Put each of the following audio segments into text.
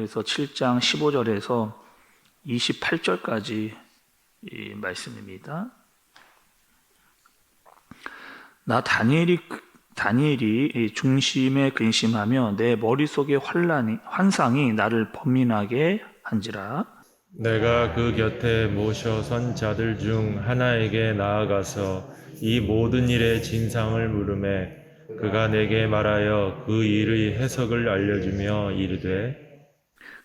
다니엘서 7장 15절에서 28절까지 이 말씀입니다. 나 다니엘이 중심에 근심하며 내 머릿속의 환상이 나를 번민하게 한지라. 내가 그 곁에 모셔 선 자들 중 하나에게 나아가서 이 모든 일의 진상을 물으매 그가 내게 말하여 그 일의 해석을 알려주며 이르되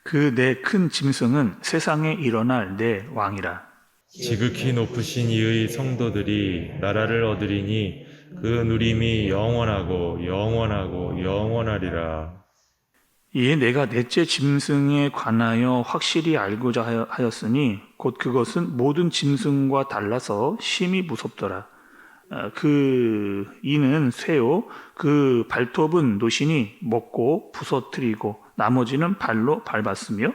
그 내 큰 짐승은 세상에 일어날 내 왕이라. 지극히 높으신 이의 성도들이 나라를 얻으리니 그 누림이 영원하고 영원하고 영원하리라. 이에 내가 넷째 짐승에 관하여 확실히 알고자 하였으니 곧 그것은 모든 짐승과 달라서 심히 무섭더라. 이는 쇠요, 그 발톱은 노신이 먹고 부서뜨리고 나머지는 발로 밟았으며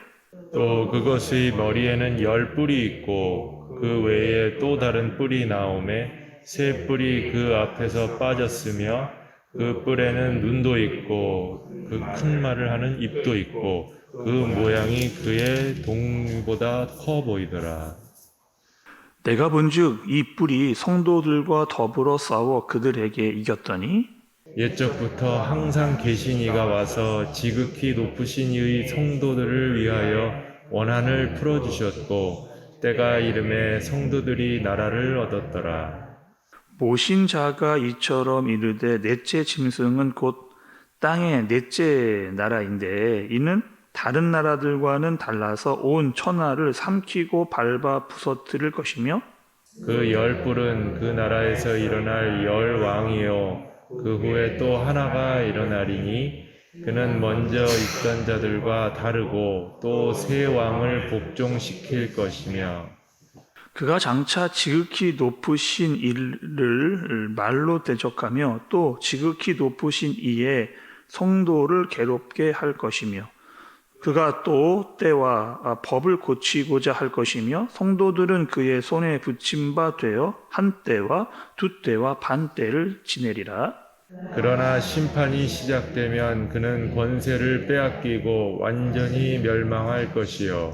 또 그것의 머리에는 10뿔이 있고 그 외에 또 다른 뿔이 나오매 세 뿔이 그 앞에서 빠졌으며 그 뿔에는 눈도 있고 그 큰 말을 하는 입도 있고 그 모양이 그의 동보다 커 보이더라. 내가 본즉 이 뿔이 성도들과 더불어 싸워 그들에게 이겼더니 옛적부터 항상 계신 이가 와서 지극히 높으신 이의 성도들을 위하여 원한을 풀어주셨고 때가 이름에 성도들이 나라를 얻었더라. 모신 자가 이처럼 이르되 넷째 짐승은 곧 땅의 넷째 나라인데 이는 다른 나라들과는 달라서 온 천하를 삼키고 밟아 부서뜨릴 것이며 그 10뿔은 그 나라에서 일어날 10왕이요 그 후에 또 하나가 일어나리니 그는 먼저 있던 자들과 다르고 또 새 왕을 복종시킬 것이며 그가 장차 지극히 높으신 이를 말로 대적하며 또 지극히 높으신 이의 성도를 괴롭게 할 것이며 그가 또 때와 법을 고치고자 할 것이며 성도들은 그의 손에 붙임 바 되어 한 때와 두 때와 반 때를 지내리라. 그러나 심판이 시작되면 그는 권세를 빼앗기고 완전히 멸망할 것이요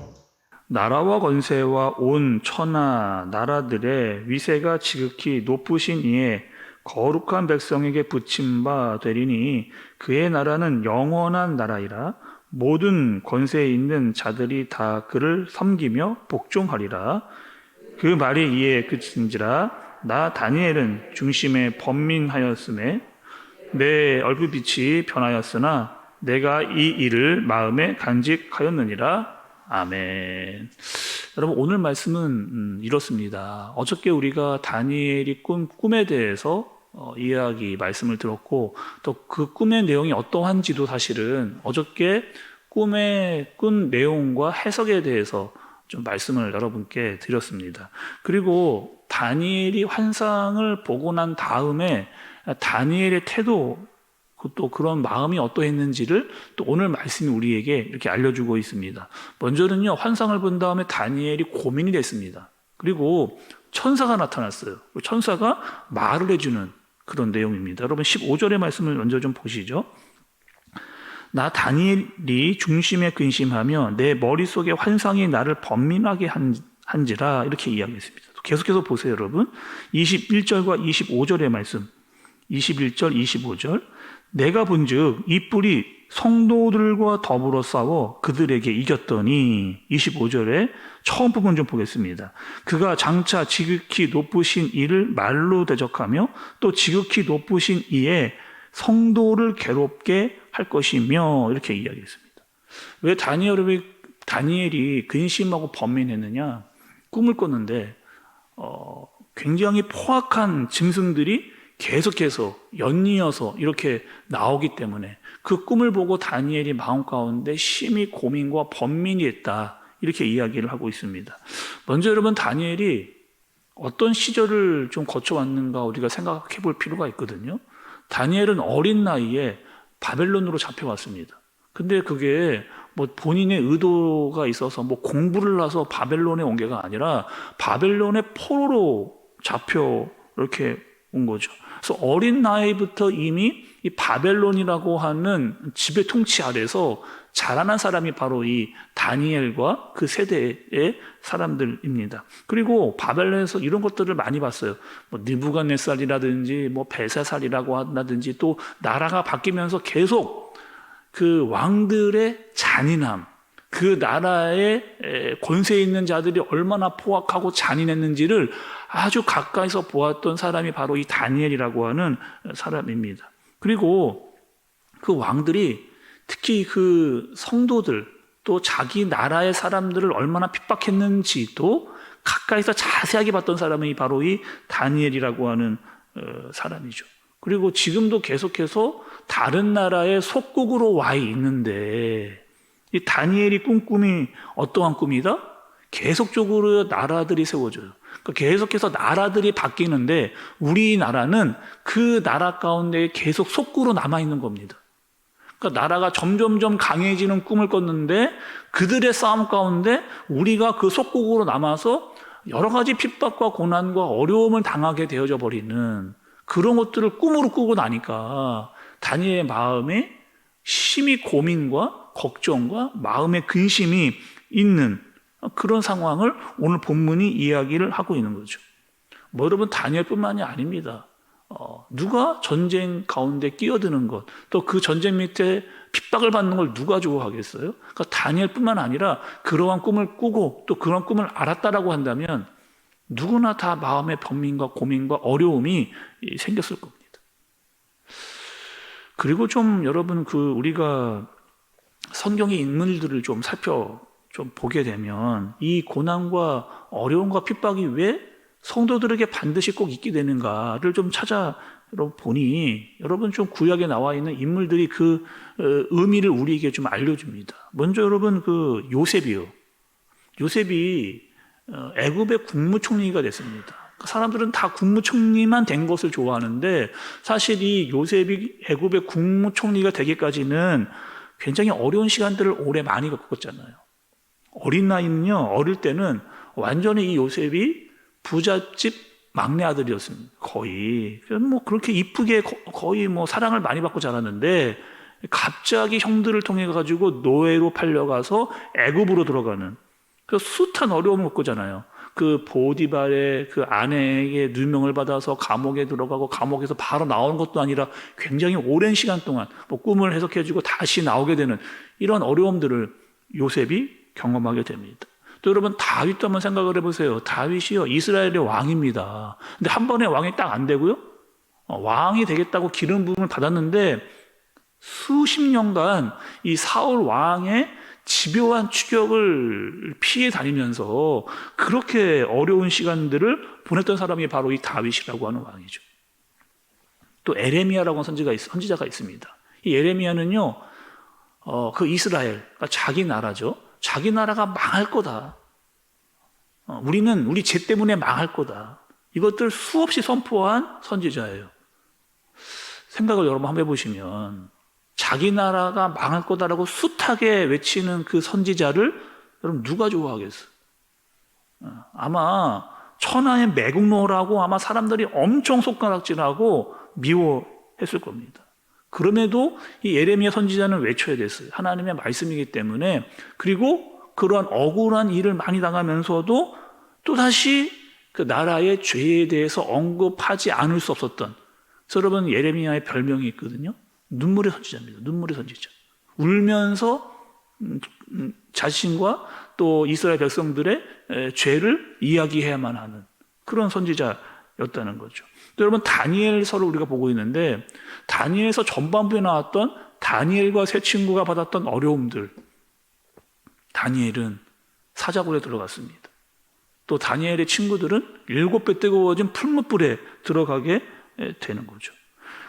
나라와 권세와 온 천하 나라들의 위세가 지극히 높으신 이에 거룩한 백성에게 붙임 바 되리니 그의 나라는 영원한 나라이라. 모든 권세에 있는 자들이 다 그를 섬기며 복종하리라. 그 말이 이에 그친지라. 나 다니엘은 중심에 번민하였음에 내 얼굴빛이 변하였으나 내가 이 일을 마음에 간직하였느니라. 아멘. 여러분 오늘 말씀은 이렇습니다. 어저께 우리가 다니엘이 꿈에 대해서 이야기 말씀을 들었고 또 그 꿈의 내용이 어떠한지도 사실은 어저께 꿈의 꾼 내용과 해석에 대해서 좀 말씀을 여러분께 드렸습니다. 그리고 다니엘이 환상을 보고 난 다음에 다니엘의 태도 또 그런 마음이 어떠했는지를 또 오늘 말씀이 우리에게 이렇게 알려주고 있습니다. 먼저는요, 환상을 본 다음에 다니엘이 고민이 됐습니다. 그리고 천사가 나타났어요. 천사가 말을 해주는 그런 내용입니다. 여러분 15절의 말씀을 먼저 좀 보시죠. 나 다니엘이 중심에 근심하며 내 머릿속의 환상이 나를 번민하게 한지라 이렇게 이야기했습니다. 계속해서 보세요, 여러분. 21절과 25절의 말씀. 21절, 25절. 내가 본즉 이 뿔이 성도들과 더불어 싸워 그들에게 이겼더니 25절에 처음 부분 좀 보겠습니다. 그가 장차 지극히 높으신 이를 말로 대적하며 또 지극히 높으신 이의 성도를 괴롭게 할 것이며 이렇게 이야기했습니다. 왜 다니엘이 근심하고 번민했느냐? 꿈을 꿨는데 굉장히 포악한 짐승들이 계속해서 연이어서 이렇게 나오기 때문에 그 꿈을 보고 다니엘이 마음 가운데 심히 고민과 번민이 했다. 이렇게 이야기를 하고 있습니다. 먼저 여러분 다니엘이 어떤 시절을 좀 거쳐왔는가 우리가 생각해 볼 필요가 있거든요. 다니엘은 어린 나이에 바벨론으로 잡혀왔습니다. 근데 그게 뭐 본인의 의도가 있어서 뭐 공부를 해서 바벨론에 온 게가 아니라 바벨론의 포로로 잡혀 이렇게 온 거죠. 그래서 어린 나이부터 이미 이 바벨론이라고 하는 지배 통치 아래서 자라난 사람이 바로 이 다니엘과 그 세대의 사람들입니다. 그리고 바벨론에서 이런 것들을 많이 봤어요. 뭐 느부갓네살이라든지 뭐 벨사살이라고 한다든지 또 나라가 바뀌면서 계속 그 왕들의 잔인함, 그 나라의 권세 있는 자들이 얼마나 포악하고 잔인했는지를 아주 가까이서 보았던 사람이 바로 이 다니엘이라고 하는 사람입니다. 그리고 그 왕들이 특히 그 성도들 또 자기 나라의 사람들을 얼마나 핍박했는지도 가까이서 자세하게 봤던 사람이 바로 이 다니엘이라고 하는 사람이죠. 그리고 지금도 계속해서 다른 나라의 속국으로 와 있는데 이 다니엘이 꾼 꿈이 어떠한 꿈이다? 계속적으로 나라들이 세워져요. 그러니까 계속해서 나라들이 바뀌는데 우리나라는 그 나라 가운데 계속 속구로 남아있는 겁니다. 그러니까 나라가 점점점 강해지는 꿈을 꿨는데 그들의 싸움 가운데 우리가 그 속국으로 남아서 여러 가지 핍박과 고난과 어려움을 당하게 되어져 버리는 그런 것들을 꿈으로 꾸고 나니까 다니엘의 마음에 심히 고민과 걱정과 마음의 근심이 있는 그런 상황을 오늘 본문이 이야기를 하고 있는 거죠. 뭐 여러분 다니엘뿐만이 아닙니다. 누가 전쟁 가운데 끼어드는 것, 또 그 전쟁 밑에 핍박을 받는 걸 누가 좋아하겠어요? 그러니까 다니엘뿐만 아니라 그러한 꿈을 꾸고 또 그런 꿈을 알았다라고 한다면 누구나 다 마음의 번민과 고민과 어려움이 생겼을 겁니다. 그리고 좀 여러분 우리가 성경의 인물들을 좀 보게 되면 이 고난과 어려움과 핍박이 왜 성도들에게 반드시 꼭 있게 되는가를 좀 찾아보니 여러분 좀 구약에 나와 있는 인물들이 그 의미를 우리에게 좀 알려줍니다. 먼저 여러분 요셉이요. 요셉이 애굽의 국무총리가 됐습니다. 사람들은 다 국무총리만 된 것을 좋아하는데 사실 이 요셉이 애굽의 국무총리가 되기까지는 굉장히 어려운 시간들을 오래 많이 겪었잖아요. 어린 나이는요, 어릴 때는 완전히 이 요셉이 부잣집 막내 아들이었습니다. 거의. 뭐 그렇게 이쁘게 거의 뭐 사랑을 많이 받고 자랐는데 갑자기 형들을 통해 가지고 노예로 팔려가서 애굽으로 들어가는 그 숱한 어려움을 겪었잖아요. 그 보디발의 그 아내에게 누명을 받아서 감옥에 들어가고 감옥에서 바로 나오는 것도 아니라 굉장히 오랜 시간 동안 뭐 꿈을 해석해주고 다시 나오게 되는 이런 어려움들을 요셉이 경험하게 됩니다. 또 여러분 다윗도 한번 생각을 해보세요. 다윗이요 이스라엘의 왕입니다. 근데 한 번에 왕이 딱 안 되고요. 왕이 되겠다고 기름 부음을 받았는데 수십 년간 이 사울 왕의 집요한 추격을 피해 다니면서 그렇게 어려운 시간들을 보냈던 사람이 바로 이 다윗이라고 하는 왕이죠. 또 에레미야라고 하는 선지자가 있습니다. 이 에레미야는요, 그 이스라엘, 그러니까 자기 나라죠. 자기 나라가 망할 거다. 우리 죄 때문에 망할 거다. 이것들 수없이 선포한 선지자예요. 생각을 여러분 한번 해보시면 자기 나라가 망할 거다라고 숱하게 외치는 그 선지자를 여러분 누가 좋아하겠어요? 아마 천하의 매국노라고 아마 사람들이 엄청 손가락질하고 미워했을 겁니다. 그럼에도 이 예레미야 선지자는 외쳐야 됐어요. 하나님의 말씀이기 때문에. 그리고 그러한 억울한 일을 많이 당하면서도 또다시 그 나라의 죄에 대해서 언급하지 않을 수 없었던, 그래서 여러분 예레미야의 별명이 있거든요. 눈물의 선지자입니다. 눈물의 선지자. 울면서 자신과 또 이스라엘 백성들의 죄를 이야기해야만 하는 그런 선지자였다는 거죠. 또 여러분 다니엘서를 우리가 보고 있는데 다니엘서 전반부에 나왔던 다니엘과 세 친구가 받았던 어려움들, 다니엘은 사자굴에 들어갔습니다. 또 다니엘의 친구들은 7배 뜨거워진 풀무불에 들어가게 되는 거죠.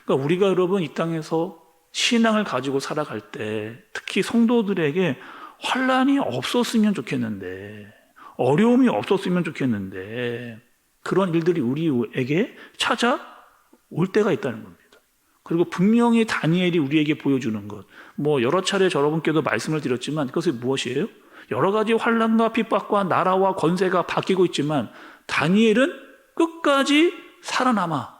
그러니까 우리가 여러분 이 땅에서 신앙을 가지고 살아갈 때 특히 성도들에게 환난이 없었으면 좋겠는데, 어려움이 없었으면 좋겠는데 그런 일들이 우리에게 찾아올 때가 있다는 겁니다. 그리고 분명히 다니엘이 우리에게 보여주는 것, 뭐 여러 차례 여러분께도 말씀을 드렸지만 그것이 무엇이에요? 여러 가지 환난과 핍박과 나라와 권세가 바뀌고 있지만 다니엘은 끝까지 살아남아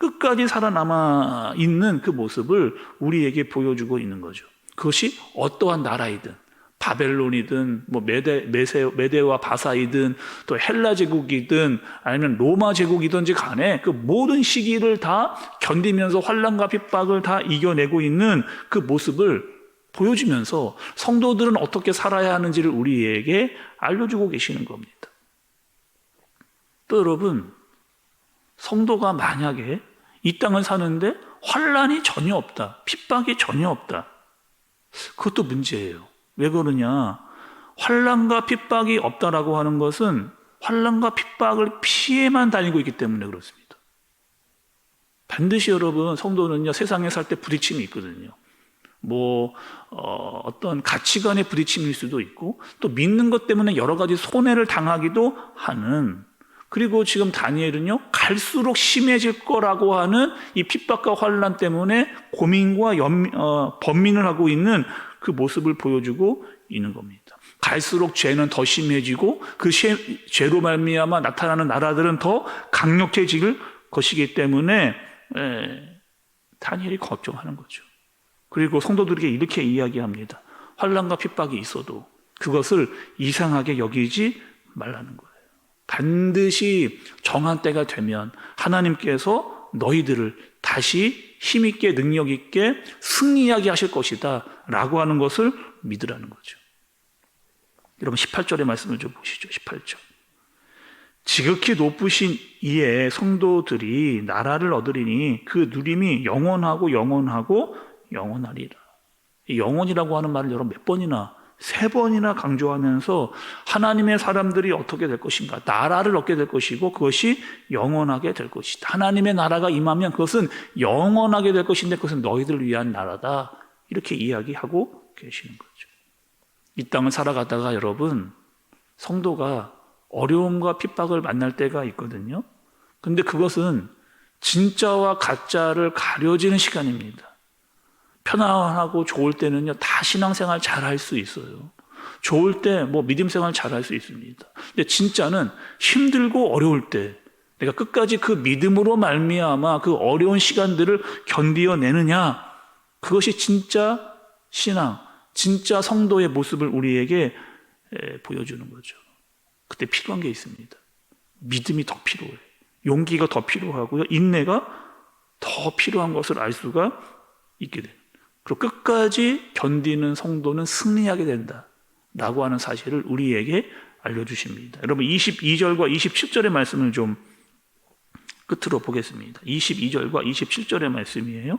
끝까지 살아남아 있는 그 모습을 우리에게 보여주고 있는 거죠. 그것이 어떠한 나라이든 바벨론이든 뭐 메데와 바사이든 또 헬라 제국이든 아니면 로마 제국이든지 간에 그 모든 시기를 다 견디면서 환난과 핍박을 다 이겨내고 있는 그 모습을 보여주면서 성도들은 어떻게 살아야 하는지를 우리에게 알려주고 계시는 겁니다. 또 여러분, 성도가 만약에 이 땅을 사는데 환난이 전혀 없다, 핍박이 전혀 없다, 그것도 문제예요. 왜 그러냐? 환난과 핍박이 없다라고 하는 것은 환난과 핍박을 피해만 다니고 있기 때문에 그렇습니다. 반드시 여러분, 성도는요, 세상에 살 때 부딪힘이 있거든요. 어떤 가치관의 부딪힘일 수도 있고, 또 믿는 것 때문에 여러 가지 손해를 당하기도 하는, 그리고 지금 다니엘은요, 갈수록 심해질 거라고 하는 이 핍박과 환난 때문에 고민과 번민을 하고 있는 그 모습을 보여주고 있는 겁니다. 갈수록 죄는 더 심해지고 그 죄로 말미암아 나타나는 나라들은 더 강력해질 것이기 때문에 다니엘이 걱정하는 거죠. 그리고 성도들에게 이렇게 이야기합니다. 환난과 핍박이 있어도 그것을 이상하게 여기지 말라는 거예요. 반드시 정한 때가 되면 하나님께서 너희들을 다시 힘있게 능력있게 승리하게 하실 것이다 라고 하는 것을 믿으라는 거죠. 여러분 18절의 말씀을 좀 보시죠. 18절. 지극히 높으신 이에 성도들이 나라를 얻으리니 그 누림이 영원하고 영원하고 영원하리라. 이 영원이라고 하는 말을 여러분 몇 번이나 3번이나 강조하면서 하나님의 사람들이 어떻게 될 것인가, 나라를 얻게 될 것이고 그것이 영원하게 될 것이다. 하나님의 나라가 임하면 그것은 영원하게 될 것인데 그것은 너희들을 위한 나라다, 이렇게 이야기하고 계시는 거죠. 이 땅을 살아가다가 여러분, 성도가 어려움과 핍박을 만날 때가 있거든요. 근데 그것은 진짜와 가짜를 가려지는 시간입니다. 편안하고 좋을 때는요, 다 신앙생활 잘 할 수 있어요. 좋을 때 믿음생활 잘 할 수 있습니다. 근데 진짜는 힘들고 어려울 때 내가 끝까지 그 믿음으로 말미암아 그 어려운 시간들을 견디어내느냐, 그것이 진짜 신앙, 진짜 성도의 모습을 우리에게 보여주는 거죠. 그때 필요한 게 있습니다. 믿음이 더 필요해요. 용기가 더 필요하고요. 인내가 더 필요한 것을 알 수가 있게 돼요. 그리고 끝까지 견디는 성도는 승리하게 된다라고 하는 사실을 우리에게 알려주십니다. 여러분 22절과 27절의 말씀을 좀 끝으로 보겠습니다. 22절과 27절의 말씀이에요.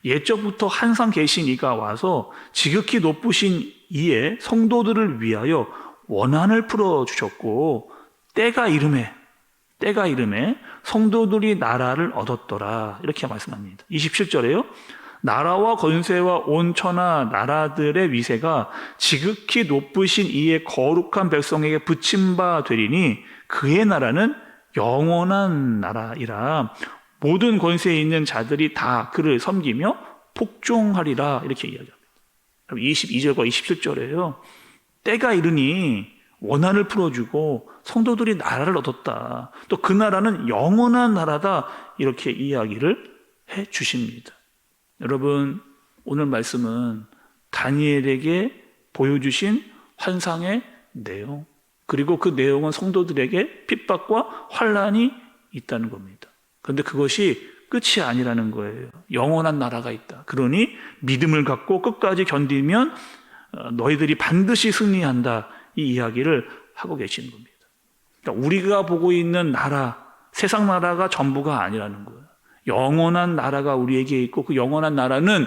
옛적부터 항상 계신 이가 와서 지극히 높으신 이의 성도들을 위하여 원한을 풀어주셨고 때가 이름에 성도들이 나라를 얻었더라, 이렇게 말씀합니다. 27절에요. 나라와 권세와 온 천하 나라들의 위세가 지극히 높으신 이의 거룩한 백성에게 붙임 바 되리니 그의 나라는 영원한 나라이라. 모든 권세에 있는 자들이 다 그를 섬기며 복종하리라, 이렇게 이야기합니다. 22절과 27절에요. 때가 이르니 원한을 풀어주고 성도들이 나라를 얻었다. 또 그 나라는 영원한 나라다, 이렇게 이야기를 해 주십니다. 여러분, 오늘 말씀은 다니엘에게 보여주신 환상의 내용, 그리고 그 내용은 성도들에게 핍박과 환난이 있다는 겁니다. 그런데 그것이 끝이 아니라는 거예요. 영원한 나라가 있다. 그러니 믿음을 갖고 끝까지 견디면 너희들이 반드시 승리한다, 이 이야기를 하고 계시는 겁니다. 그러니까 우리가 보고 있는 나라, 세상 나라가 전부가 아니라는 거예요. 영원한 나라가 우리에게 있고 그 영원한 나라는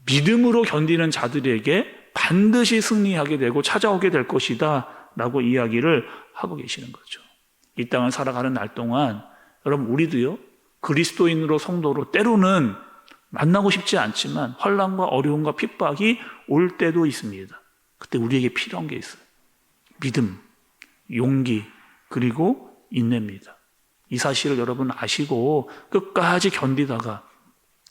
믿음으로 견디는 자들에게 반드시 승리하게 되고 찾아오게 될 것이다 라고 이야기를 하고 계시는 거죠. 이 땅을 살아가는 날 동안 여러분, 우리도요, 그리스도인으로 성도로 때로는 만나고 싶지 않지만 환난과 어려움과 핍박이 올 때도 있습니다. 그때 우리에게 필요한 게 있어요. 믿음, 용기, 그리고 인내입니다. 이 사실을 여러분 아시고 끝까지 견디다가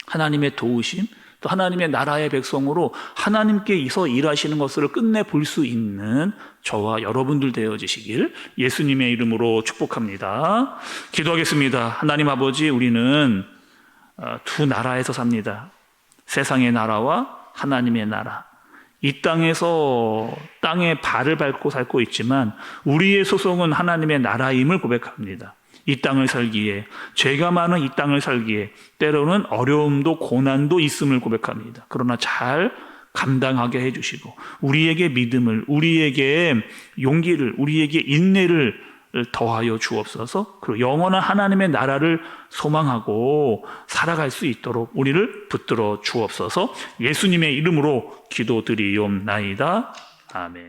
하나님의 도우심, 또 하나님의 나라의 백성으로 하나님께서 일하시는 것을 끝내 볼 수 있는 저와 여러분들 되어지시길 예수님의 이름으로 축복합니다. 기도하겠습니다. 하나님 아버지, 우리는 두 나라에서 삽니다. 세상의 나라와 하나님의 나라. 이 땅에서 땅에 발을 밟고 살고 있지만 우리의 소속은 하나님의 나라임을 고백합니다. 이 땅을 살기에, 죄가 많은 이 땅을 살기에 때로는 어려움도 고난도 있음을 고백합니다. 그러나 잘 감당하게 해주시고 우리에게 믿음을, 우리에게 용기를, 우리에게 인내를 더하여 주옵소서. 그리고 영원한 하나님의 나라를 소망하고 살아갈 수 있도록 우리를 붙들어 주옵소서. 예수님의 이름으로 기도드리옵나이다. 아멘.